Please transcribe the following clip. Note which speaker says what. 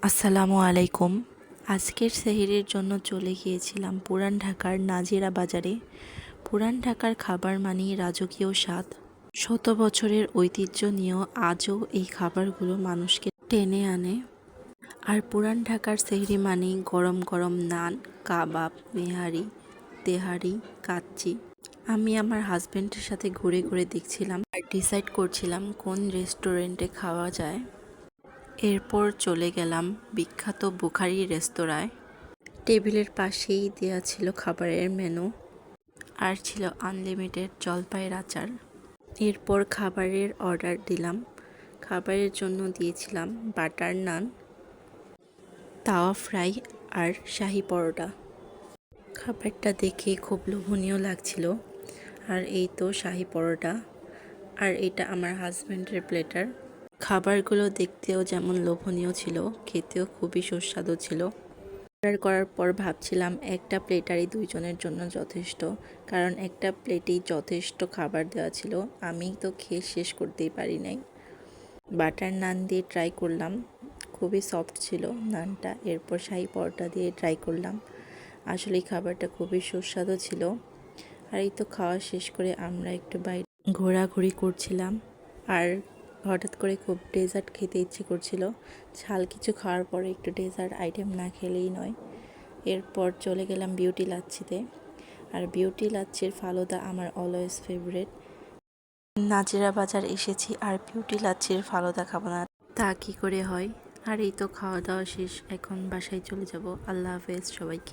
Speaker 1: আসসালামু আলাইকুম। আজকের সেহরির জন্য চলে গিয়েছিলাম পুরান ঢাকার নাজিরা বাজারে। পুরান ঢাকার খাবার মানেই রাজকীয় স্বাদ। শত বছরের ঐতিহ্য নিয়েও আজও এই খাবারগুলো মানুষকে টেনে আনে। আর পুরান ঢাকার সেহরি মানেই গরম গরম নান, কাবাব, নেহারি, তেহারি, কাচ্চি। আমি আমার হাজব্যান্ডের সাথে ঘুরে ঘুরে দেখছিলাম আর ডিসাইড করছিলাম কোন রেস্টুরেন্টে খাওয়া যায়। এরপর চলে গেলাম বিখ্যাত বুখারি রেস্তোরাঁয়। টেবিলের পাশেই দেয়া ছিল খাবারের মেনু আর ছিল আনলিমিটেড জলপাইয়ের আচার। এরপর খাবারের অর্ডার দিলাম। খাবারের জন্য দিয়েছিলাম বাটার নান, তাওয়া ফ্রাই আর শাহি পরোটা। খাবারটা দেখে খুব লোভনীয় লাগছিল। আর এই তো শাহি পরোটা, আর এটা আমার হাজব্যান্ডের প্লেটার। খাবারগুলো দেখতেও যেমন লোভনীয় ছিল, খেতেও খুবই সুস্বাদু ছিল। অর্ডার করার পর ভাবছিলাম একটা প্লেটারই দুইজনের জন্য যথেষ্ট, কারণ একটা প্লেটেই যথেষ্ট খাবার দেওয়া ছিল। আমি তো খেয়ে শেষ করতেই পারি নাই। বাটার নান দিয়ে ট্রাই করলাম, খুবই সফট ছিল নানটা। এরপর শাহি পরোটা দিয়ে ট্রাই করলাম, আসলে খাবারটা খুবই সুস্বাদু ছিল। আর এই তো খাওয়া শেষ করে আমরা একটু বাইরে ঘোরাঘুরি করছিলাম। আর হঠাৎ করে খুব ডেজার্ট খেতে ইচ্ছে করছিল। ঝাল কিছু খাওয়ার পরে একটু ডেজার্ট আইটেম না খেলেই নয়। এরপর চলে গেলাম বিউটি লাচ্ছিতে। আর বিউটি লাচ্ছির ফালুদা আমার অলওয়েজ ফেভারিট। নাজিরা বাজার এসেছি আর বিউটি লাচ্ছির ফালুদা খাবো না, তা কী করে হয়। আর এই তো খাওয়া দাওয়া শেষ, এখন বাসায় চলে যাব। আল্লাহ হাফেজ সবাইকে।